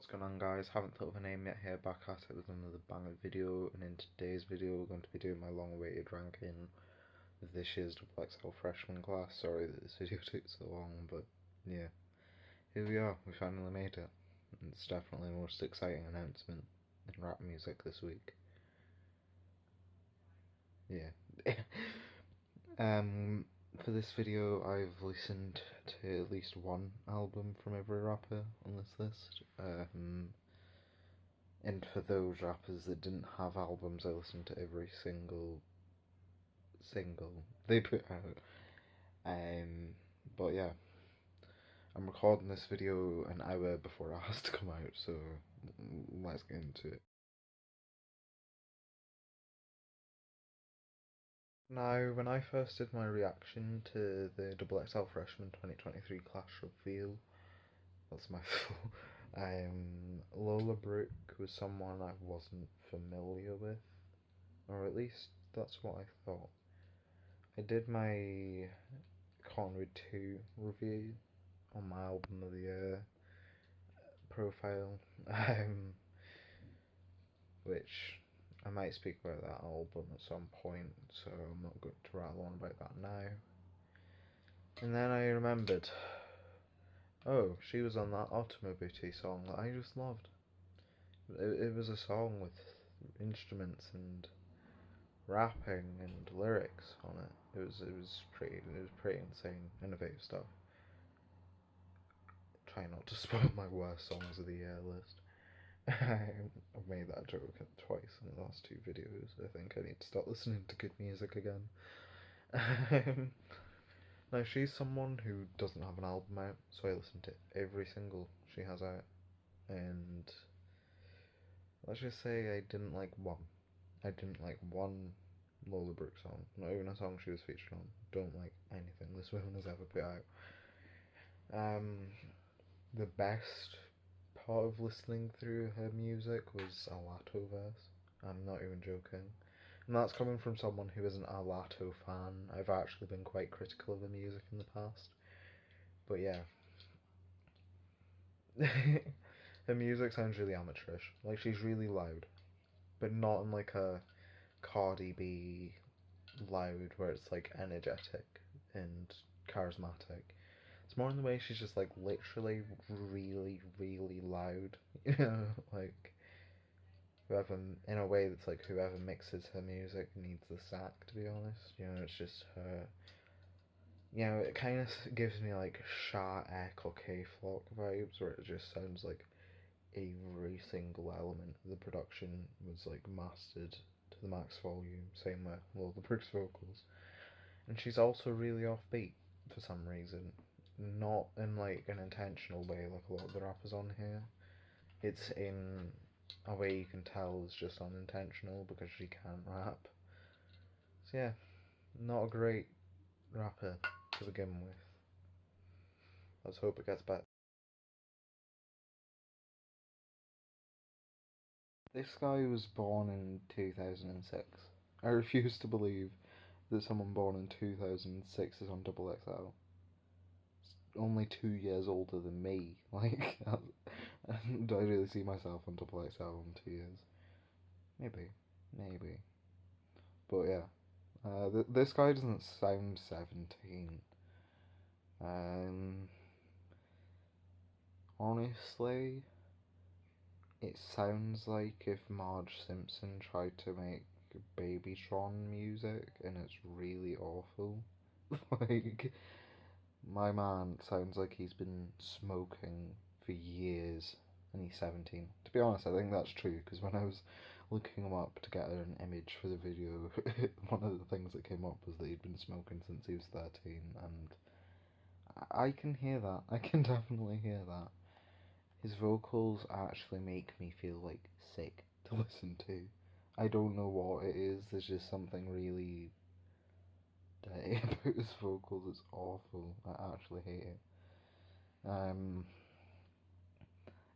What's going on, guys? Haven't thought of a name yet here, back at it with another banger video, and in today's video we're going to be doing my long-awaited ranking of this year's XXL freshman class. Sorry that this video took so long, but yeah, here we are, we finally made it. And it's definitely the most exciting announcement in rap music this week. Yeah. For this video I've listened to at least one album from every rapper on this list. And for those rappers that didn't have albums, I listened to every single they put out. But yeah, I'm recording this video an hour before it has to come out, so let's get into it. Now, when I first did my reaction to the XXL Freshman 2023 class reveal, that's my fault. Lola Brooke was someone I wasn't familiar with, or at least that's what I thought. I did my Cottonwood 2 review on my album of the year profile, which I might speak about that album at some point, so I'm not going to rattle on about that now. And then I remembered, oh, she was on that Automobuti song that I just loved. It was a song with instruments and rapping and lyrics on it. It was pretty insane, innovative stuff. Try not to spoil my worst songs of the year list. I've made that joke twice in the last two videos. I think I need to start listening to good music again. Now, she's someone who doesn't have an album out, so I listen to every single she has out. And let's just say I didn't like one. I didn't like one Lola Brooke song, not even a song she was featured on. Don't like anything this woman has ever put out. The best part of listening through her music was a Latto verse. I'm not even joking. And that's coming from someone who isn't a Latto fan. I've actually been quite critical of her music in the past. But yeah. Her music sounds really amateurish. Like, she's really loud. But not in like a Cardi B loud where it's like energetic and charismatic. It's more in the way she's just like literally really, really loud. You know, like whoever, in a way that's like whoever mixes her music needs the sack, to be honest. You know, it's just her. You know, it kind of gives me like Sha Ek or K Flock vibes, where it just sounds like every single element of the production was like mastered to the max volume. Same with Lola Brooke's vocals. And she's also really offbeat for some reason. Not in like an intentional way like a lot of the rappers on here. It's in a way you can tell is just unintentional because she can't rap. So yeah, not a great rapper to begin with. Let's hope it gets better. This guy was born in 2006. I refuse to believe that someone born in 2006 is on Double XL. Only 2 years older than me. Like, do I really see myself on Double XL in 2 years? Maybe. But yeah, this guy doesn't sound 17. Um, honestly, it sounds like if Marge Simpson tried to make Babytron music, and it's really awful. Like, my man sounds like he's been smoking for years and he's 17. To be honest, I think that's true, because when I was looking him up to get an image for the video, one of the things that came up was that he'd been smoking since he was 13, and I can hear that. I can definitely hear that. His vocals actually make me feel like sick to listen to. I don't know what it is, there's just something really dirty about his vocals. It's awful. I actually hate it.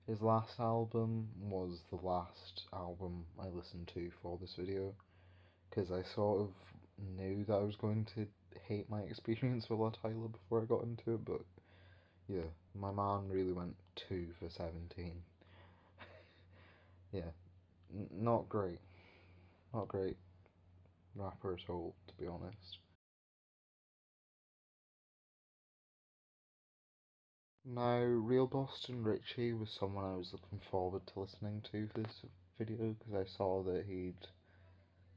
His last album was the last album I listened to for this video, because I sort of knew that I was going to hate my experience with La Tyler before I got into it, but yeah, my man really went 2 for 17. yeah, not great. Not great rapper at all, to be honest. Now, Real Boston Richie was someone I was looking forward to listening to for this video because I saw that he'd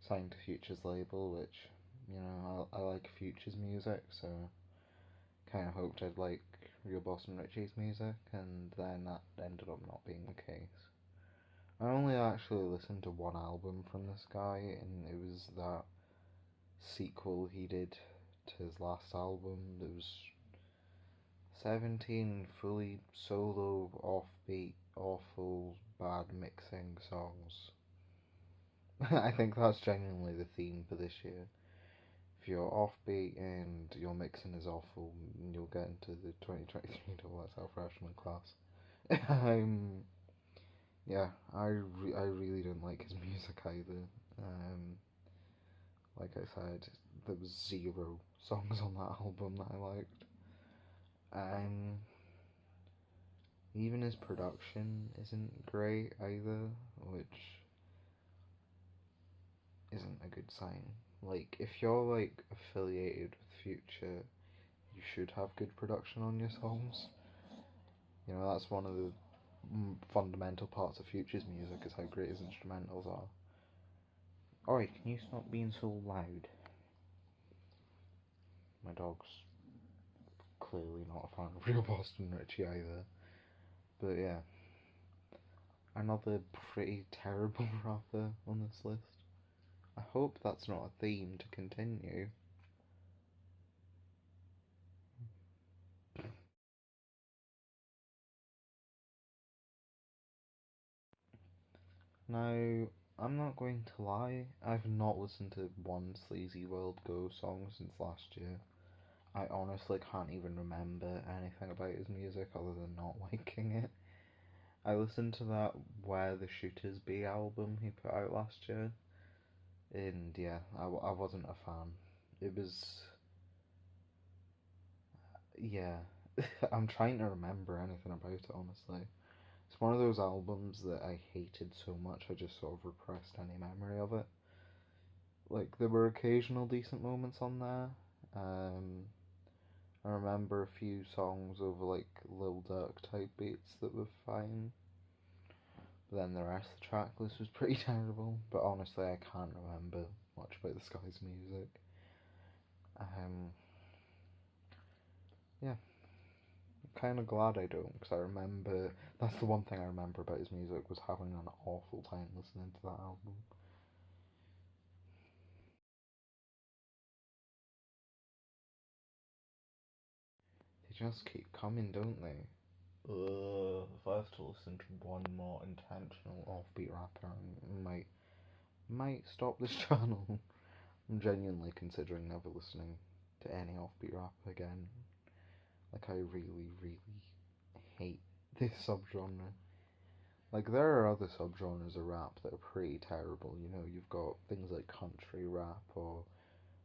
signed to Future's label, which, I like Future's music, so kind of hoped I'd like Real Boston Richie's music, and then that ended up not being the case. I only actually listened to one album from this guy, and it was that sequel he did to his last album. It was 17 fully solo, offbeat, awful, bad mixing songs. I think that's genuinely the theme for this year. If you're offbeat and your mixing is awful, you'll get into the 2023 Double XL freshman class. um, yeah, I really don't like his music either. Um, like I said, there was 0 songs on that album that I liked. Even his production isn't great either, which isn't a good sign. Like, if you're like affiliated with Future, you should have good production on your songs. That's one of the fundamental parts of Future's music is how great his instrumentals are. Alright, can you stop being so loud? My dog's clearly not a fan of Real Boston Richie either. But yeah, another pretty terrible rapper on this list. I hope that's not a theme to continue. Now, I'm not going to lie, I've not listened to one Sleazy World Go song since last year. I honestly can't even remember anything about his music other than not liking it. I listened to that Where the Shooters Be album he put out last year, and yeah, I wasn't a fan. It was, yeah, I'm trying to remember anything about it, honestly. It's one of those albums that I hated so much I just sort of repressed any memory of it. Like, there were occasional decent moments on there. I remember a few songs over like Lil Durk type beats that were fine. But then the rest of the track list was pretty terrible. But honestly, I can't remember much about this guy's music. Um, yeah, I'm kind of glad I don't, because I remember that's the one thing I remember about his music was having an awful time listening to that album. They just keep coming, don't they? If I have to listen to one more intentional offbeat rapper, I might stop this channel. I'm genuinely considering never listening to any offbeat rap again. Like, I really, really hate this subgenre. Like, there are other subgenres of rap that are pretty terrible. You've got things like country rap or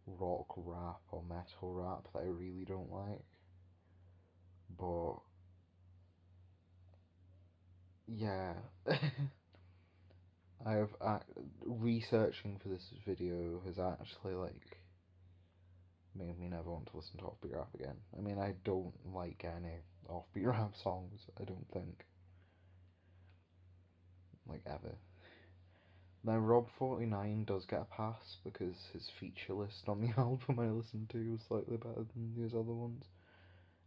rock rap or metal rap that I really don't like. But, yeah. Researching for this video has actually, like, made me never want to listen to offbeat rap again. I mean, I don't like any offbeat rap songs, I don't think. Like, ever. Now, Rob 49 does get a pass because his feature list on the album I listened to was slightly better than these other ones.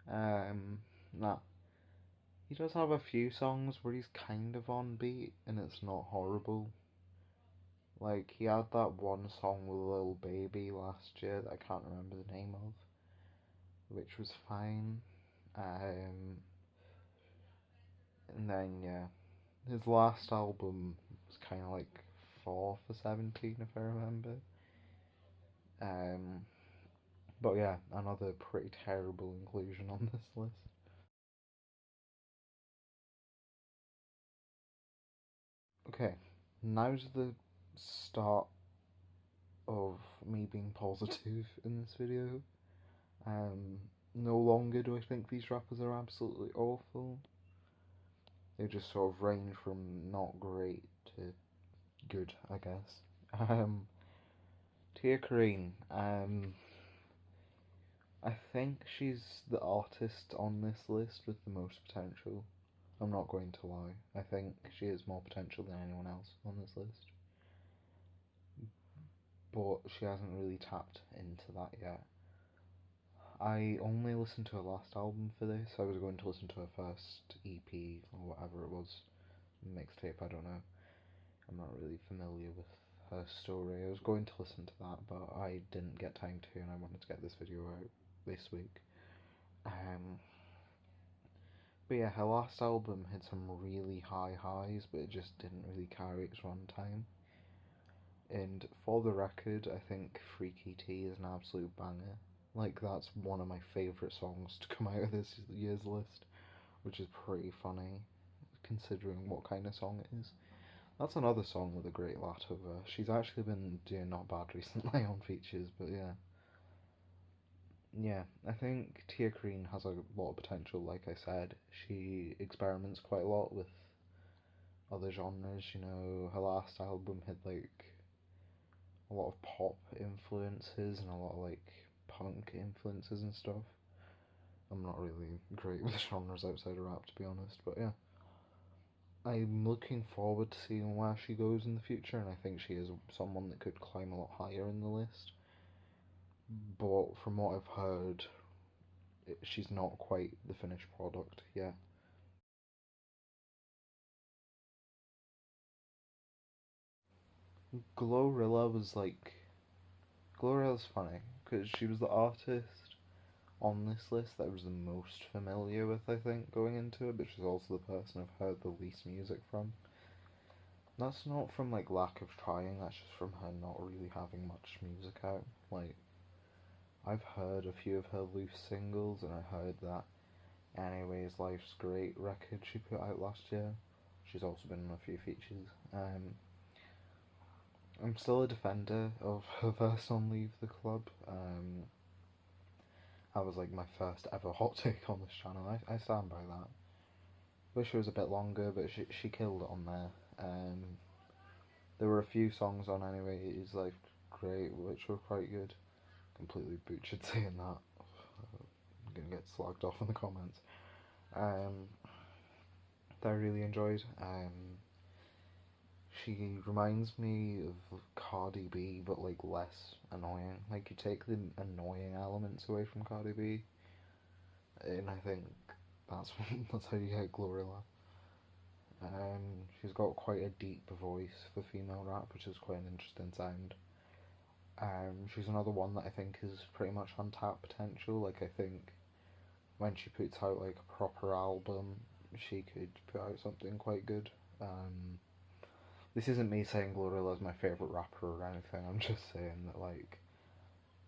Nah. He does have a few songs where he's kind of on beat and it's not horrible. Like, he had that one song with Lil Baby last year that I can't remember the name of, which was fine. And then, yeah, his last album was kind of like 4 for 17, if I remember. Um, but yeah, another pretty terrible inclusion on this list. Okay, now's the start of me being positive in this video. Um, no longer do I think these rappers are absolutely awful. They just sort of range from not great to good, I guess. Tia Kareen. I think she's the artist on this list with the most potential. I'm not going to lie. I think she has more potential than anyone else on this list. But she hasn't really tapped into that yet. I only listened to her last album for this. I was going to listen to her first EP or whatever it was. Mixtape, I don't know. I'm not really familiar with her story. I was going to listen to that, but I didn't get time to, and I wanted to get this video out this week. But yeah, her last album had some really high highs, but it just didn't really carry its runtime. And for the record, I think Freaky T is an absolute banger. Like, that's one of my favourite songs to come out of this year's list, which is pretty funny, considering what kind of song it is. That's another song with a great Latto verse. She's actually been doing not bad recently on features, but yeah. Yeah, I think Tia Kareen has a lot of potential, like I said. She experiments quite a lot with other genres, you know. Her last album had like a lot of pop influences and a lot of like punk influences and stuff. I'm not really great with genres outside of rap, to be honest, but yeah. I'm looking forward to seeing where she goes in the future, and I think she is someone that could climb a lot higher in the list. But from what I've heard, she's not quite the finished product yet. Glorilla was like. Glorilla's funny, because she was the artist on this list that I was the most familiar with, I think, going into it, but she's also the person I've heard the least music from. That's not from like lack of trying, that's just from her not really having much music out. Like, I've heard a few of her loose singles, and I heard that Anyways Life's Great record she put out last year. She's also been on a few features. I'm still a defender of her verse on Leave the Club. That was like my first ever hot take on this channel. I stand by that. Wish it was a bit longer, but she killed it on there. There were a few songs on Anyways Life Great, which were quite good. Completely butchered saying that. I'm gonna get slagged off in the comments. That I really enjoyed. She reminds me of Cardi B, but like less annoying. Like, you take the annoying elements away from Cardi B, and I think that's that's how you get Glorilla. She's got quite a deep voice for female rap, which is quite an interesting sound. She's another one that I think is pretty much untapped potential. Like, I think when she puts out like a proper album, she could put out something quite good. This isn't me saying Glorilla's my favourite rapper or anything, I'm just saying that, like,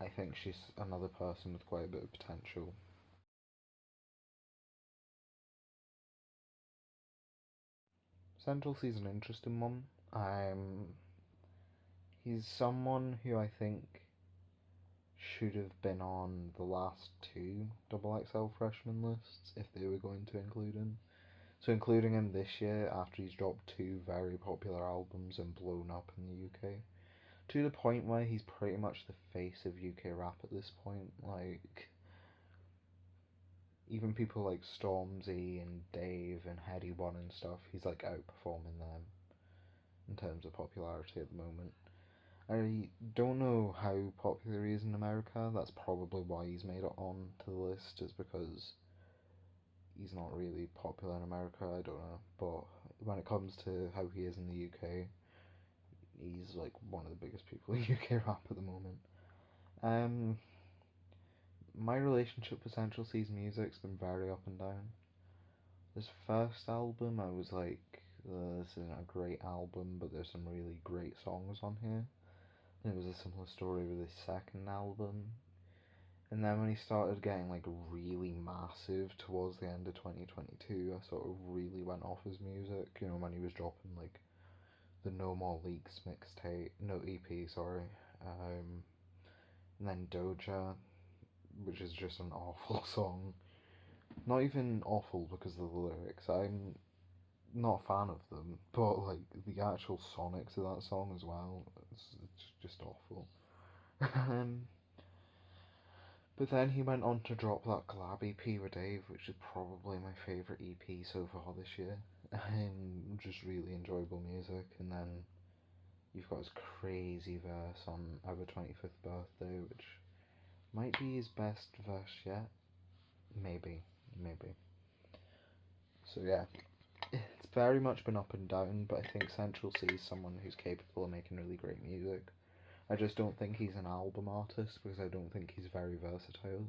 I think she's another person with quite a bit of potential. Central C's an interesting one. He's someone who I think should have been on the last two XXL freshman lists if they were going to include him. So including him this year after he's dropped two very popular albums and blown up in the UK. To the point where he's pretty much the face of UK rap at this point. Like, even people like Stormzy and Dave and Headie One and stuff, he's like outperforming them in terms of popularity at the moment. I don't know how popular he is in America. That's probably why he's made it on to the list, is because he's not really popular in America. I don't know, but when it comes to how he is in the UK, he's like one of the biggest people in UK rap at the moment. My relationship with Central C's music's been very up and down. This first album, I was like, this isn't a great album, but there's some really great songs on here. And it was a similar story with his second album. And then when he started getting like really massive towards the end of 2022, I sort of really went off his music. You know, when he was dropping like the No More Leaks mixtape, no EP, sorry. And then Doja, which is just an awful song. Not even awful because of the lyrics. I'm not a fan of them, but like the actual sonics of that song as well, it's just awful. um, but then he went on to drop that Collab EP with Dave, which is probably my favourite EP so far this year. Just really enjoyable music, and then you've got his crazy verse on our 25th birthday, which might be his best verse yet. Maybe, maybe. So yeah, it's very much been up and down, but I think Central C is someone who's capable of making really great music. I just don't think he's an album artist because I don't think he's very versatile.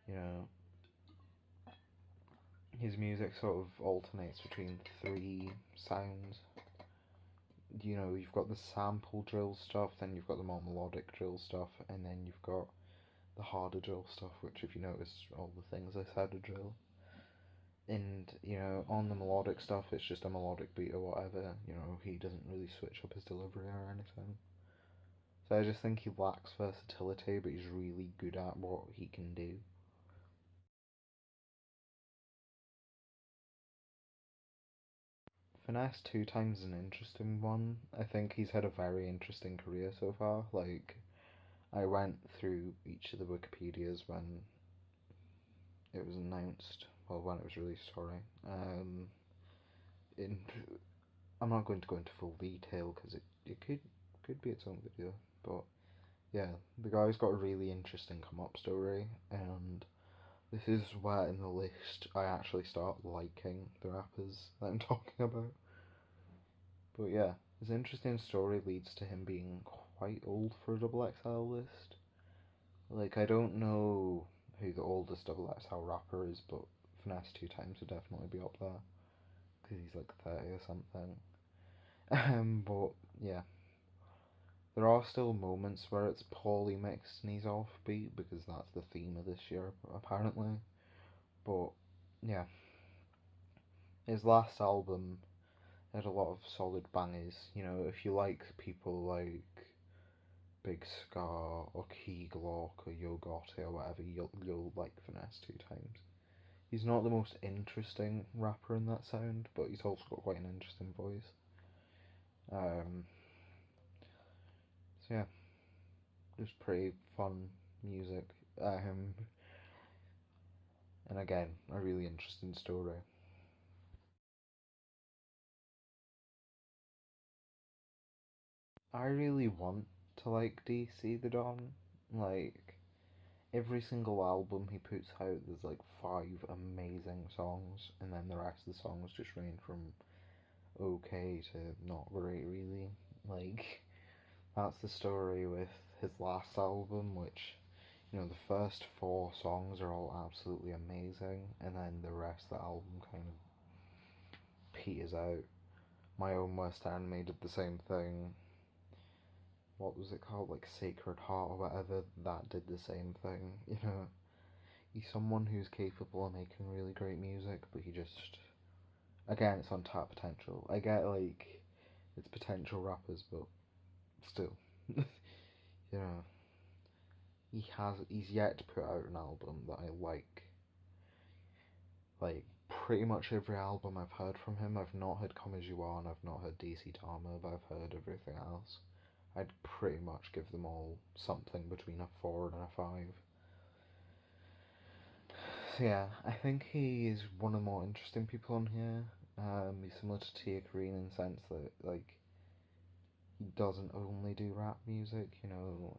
You know, his music sort of alternates between three sounds. You know, you've got the sample drill stuff, then you've got the more melodic drill stuff, and then you've got the harder drill stuff, which, if you notice, all the things I said are drill. And, you know, on the melodic stuff, it's just a melodic beat or whatever. You know, he doesn't really switch up his delivery or anything. So I just think he lacks versatility, but he's really good at what he can do. Finesse 2 Times is an interesting one. I think he's had a very interesting career so far. Like, I went through each of the Wikipedias when it was announced, well, when it was released, sorry. In, I'm not going to go into full detail because it could be its own video, but yeah, the guy's got a really interesting come up story, and this is where in the list I actually start liking the rappers that I'm talking about. But yeah, his interesting story leads to him being quite old for a double XL list. Like, I don't know who the oldest double XL rapper is, but Finesse 2 Times would definitely be up there because he's like 30 or something. But yeah, there are still moments where it's poorly mixed and he's offbeat because that's the theme of this year, apparently. But yeah, his last album had a lot of solid bangers. You know, if you like people like Big Scar or Key Glock or Yo Gotti or whatever, you'll like Finesse 2 Times. He's not the most interesting rapper in that sound, but he's also got quite an interesting voice. Um, so yeah, just pretty fun music. Um, and again, a really interesting story. I really want to like DC the Don. Like, every single album he puts out, there's like 5 amazing songs, and then the rest of the songs just range from okay to not great, really. Like, that's the story with his last album, which, you know, the first 4 songs are all absolutely amazing, and then the rest of the album kind of peters out. My Own Worst Enemy did the same thing. What was it called? Like Sacred Heart or whatever, that did the same thing. You know, he's someone who's capable of making really great music, but he just, again, it's untapped potential. I get, like, it's potential rappers, but still, you know, he's yet to put out an album that I like. Like, pretty much every album I've heard from him, I've not heard Come As You Are and I've not heard DC Dharma, but I've heard everything else. I'd pretty much give them all something between a 4 and a 5. So yeah, I think he is one of the more interesting people on here. He's similar to Tia Kareen in the sense that, like, he doesn't only do rap music, you know.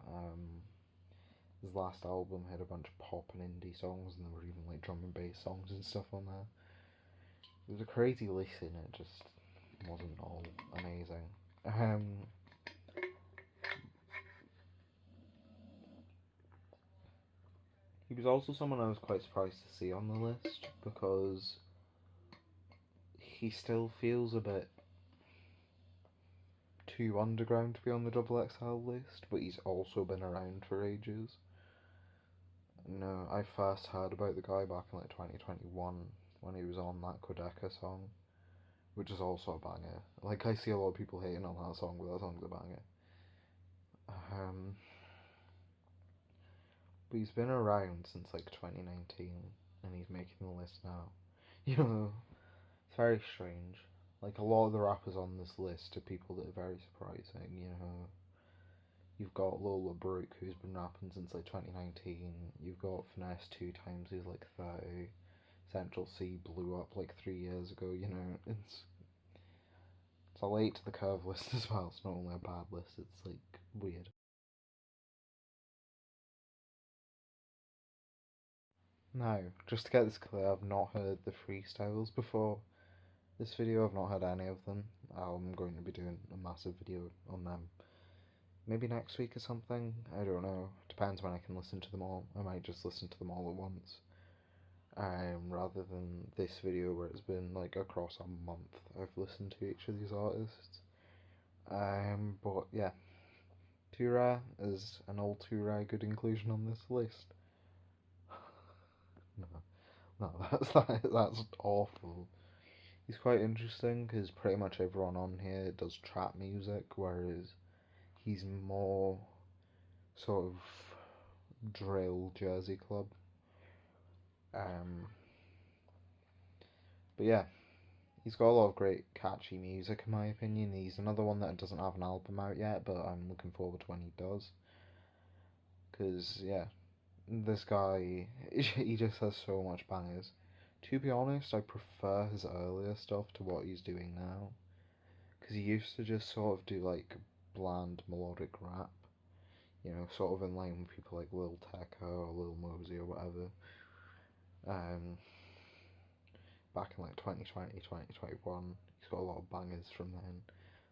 His last album had a bunch of pop and indie songs, and there were even like drum and bass songs and stuff on there. It was a crazy listen, it just wasn't all amazing. He was also someone I was quite surprised to see on the list because he still feels a bit too underground to be on the double XL list, but he's also been around for ages. No, I first heard about the guy back in like 2021 when he was on that Quedeca song, which is also a banger. Like, I see a lot of people hating on that song, but that song's a banger. But he's been around since like 2019, and he's making the list now. You know, It's very strange. Like, a lot of the rappers on this list are people that are very surprising, you know. You've got Lola Brooke, who's been rapping since like 2019. You've got Finesse 2 times, who's like 30. Central C blew up like 3 years ago, you know. It's a late to the curve list as well. It's not only a bad list, it's like weird. Now, just to get this clear, I've not heard the freestyles before this video. I've not heard any of them. I'm going to be doing a massive video on them. Maybe next week or something. I don't know. Depends when I can listen to them all. I might just listen to them all at once. Rather than this video where it's been like across a month I've listened to each of these artists. But yeah, Too Rare is an all Too Rare good inclusion on this list. No, that's awful. He's quite interesting because pretty much everyone on here does trap music, whereas he's more sort of drill Jersey Club. But yeah, he's got a lot of great catchy music in my opinion. He's another one that doesn't have an album out yet, but I'm looking forward to when he does. Because yeah, this guy, he just has so much bangers. To be honest, I prefer his earlier stuff to what he's doing now. Because he used to just sort of do like bland melodic rap, you know, sort of in line with people like Lil Tecca or Lil Mosey or whatever. Back in like 2020, 2021, he's got a lot of bangers from then.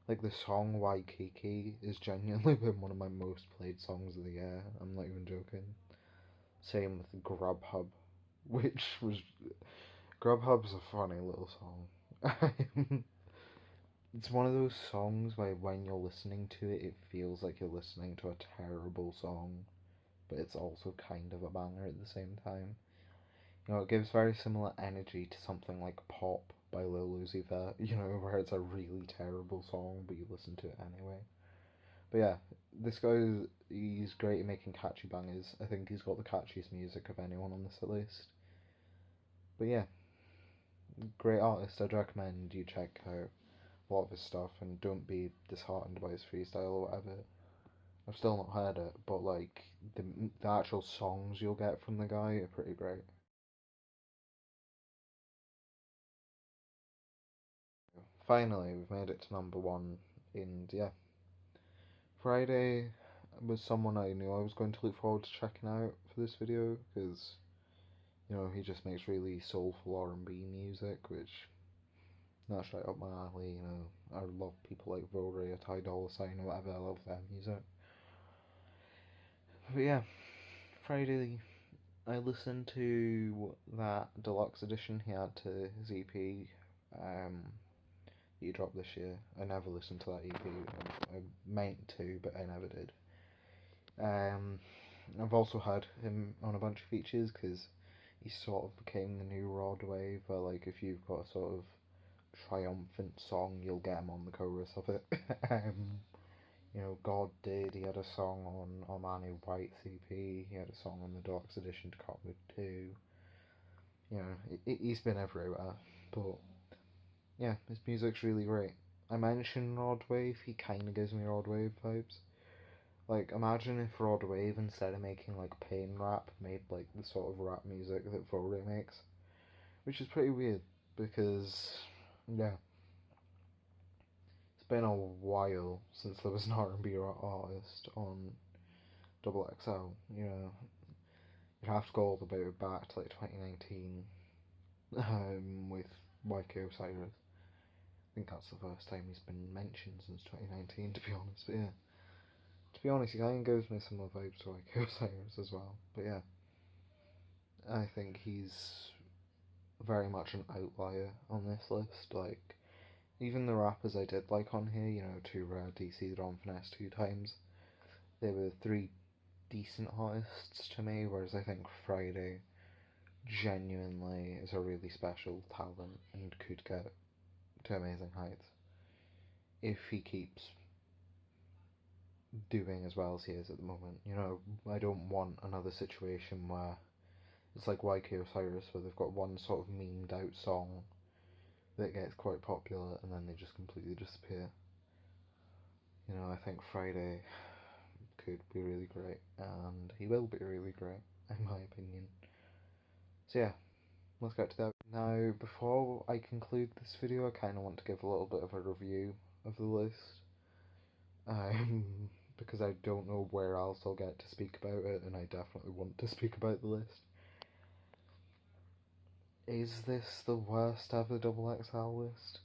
Like the song Waikiki is genuinely been one of my most played songs of the year. I'm not even joking. Same with Grubhub, which was Grubhub's a funny little song. It's one of those songs where when you're listening to it, it feels like you're listening to a terrible song, but it's also kind of a banger at the same time. You know, it gives very similar energy to something like Pop by Lil Uzi Vert, you know, where it's a really terrible song, but you listen to it anyway. But yeah, this guy, he's great at making catchy bangers. I think he's got the catchiest music of anyone on this list. But yeah, great artist. I'd recommend you check out a lot of his stuff and don't be disheartened by his freestyle or whatever. I've still not heard it, but like the actual songs you'll get from the guy are pretty great. Finally, we've made it to number one, and yeah, Friday was someone I knew I was going to look forward to checking out for this video because you know he just makes really soulful R&B music, which that's right up my alley. You know, I love people like Vory or Ty Dolla Sign or whatever. I love their music. But yeah, Friday I listened to that deluxe edition he had to his EP. He dropped this year. I never listened to that EP. I meant to, but I never did. I've also had him on a bunch of features because he sort of became the new Rod Wave, where like if you've got a sort of triumphant song, you'll get him on the chorus of it. You know, God did. He had a song on Armani White's EP. He had a song on the Deluxe Edition to Cottonwood 2. You know, he's been everywhere. But yeah, his music's really great. I mentioned Rod Wave. He kind of gives me Rod Wave vibes. Like, imagine if Rod Wave, instead of making like pain rap, made like the sort of rap music that Vory makes, which is pretty weird because yeah, it's been a while since there was an R&B artist on Double XL. You know, you'd have to go all the way back to like 2019 with YK Osiris. I think that's the first time he's been mentioned since 2019, to be honest. But yeah, to be honest, he kind of gives me similar vibes to YK Osiris as well. But yeah, I think he's very much an outlier on this list. Like, even the rappers I did like on here, you know, Too Rare, DC, Don Finesse 2 times, they were three decent artists to me, whereas I think Friday genuinely is a really special talent and could get to amazing heights if he keeps doing as well as he is at the moment. You know, I don't want another situation where it's like YK Osiris, where they've got one sort of memed out song that gets quite popular and then they just completely disappear. You know, I think Friday could be really great, and he will be really great, in my opinion. So yeah, let's get to that. Now, before I conclude this video, I kind of want to give a little bit of a review of the list. Because I don't know where else I'll get to speak about it, and I definitely want to speak about the list. Is this the worst ever XXL list?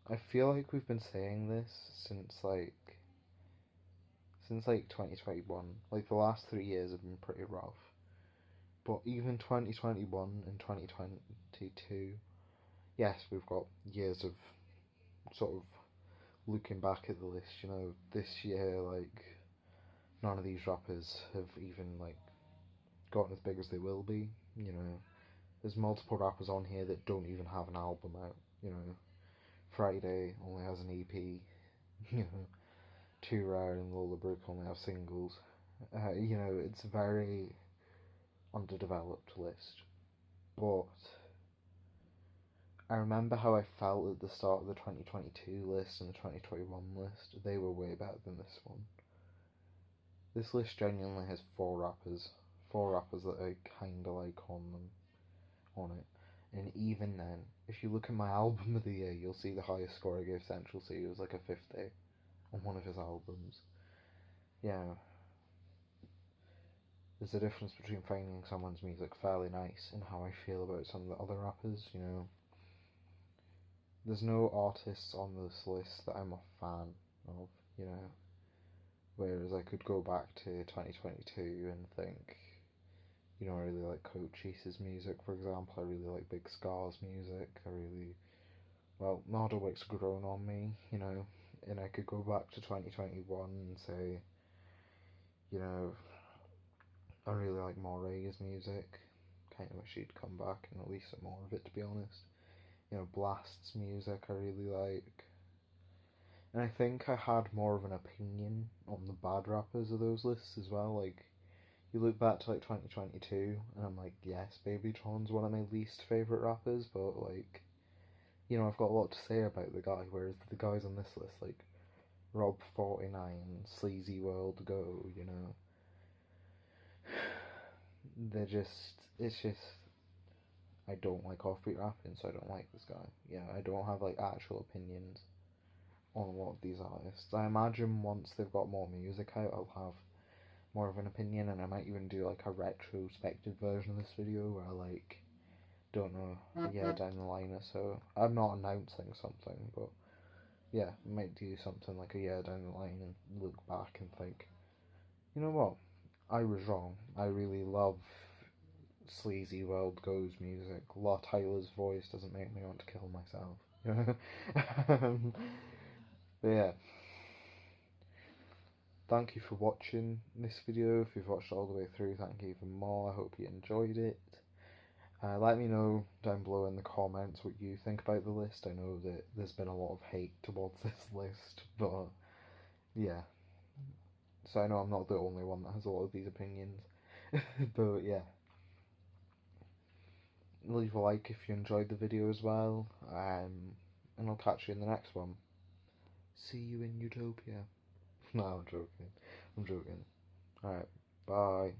I feel like we've been saying this since 2021. Like, the last 3 years have been pretty rough. But even 2021 and 2022, yes, we've got years of sort of looking back at the list, you know, this year, like, none of these rappers have even, like, gotten as big as they will be, you know. There's multiple rappers on here that don't even have an album out, you know. Friday only has an EP, you know. Too Rare and Lola Brooke only have singles. You know, it's a very underdeveloped list. But I remember how I felt at the start of the 2022 list and the 2021 list. They were way better than this one. This list genuinely has four rappers that I kinda like on it. And even then, if you look at my album of the year, you'll see the highest score I gave Central C was like a 50 on one of his albums. Yeah, there's a difference between finding someone's music fairly nice and how I feel about some of the other rappers, you know. There's no artists on this list that I'm a fan of, you know. Whereas I could go back to 2022 and think, you know, I really like Coachese's music, for example. I really like Big Scar's music. Well, Nardwick's grown on me, you know, and I could go back to 2021 and say, you know, I really like Moray's music. Kind of wish he'd come back and release some more of it, to be honest. You know, Blast's music I really like. And I think I had more of an opinion on the bad rappers of those lists as well. Like, you look back to like 2022, and I'm like, yes, Babytron's one of my least favourite rappers, but like, you know, I've got a lot to say about the guy, whereas the guys on this list, like Rob49, Sleazy World Go, you know, it's just, I don't like offbeat rapping, so I don't like this guy. Yeah, I don't have like actual opinions on a lot of these artists. I imagine once they've got more music out, I'll have more of an opinion, and I might even do like a retrospective version of this video where I like, don't know, a year down the line or so. I'm not announcing something, but yeah, I might do something like a year down the line and look back and think, you know what, I was wrong. I really love Sleazy World Go's music. La Tyler's voice doesn't make me want to kill myself. But yeah, thank you for watching this video. If you've watched all the way through, thank you even more. I hope you enjoyed it. Let me know down below in the comments what you think about the list. I know that there's been a lot of hate towards this list, but yeah. So I know I'm not the only one that has a lot of these opinions. But yeah. Leave a like if you enjoyed the video as well. And I'll catch you in the next one. See you in Utopia. No, I'm joking. Alright, bye.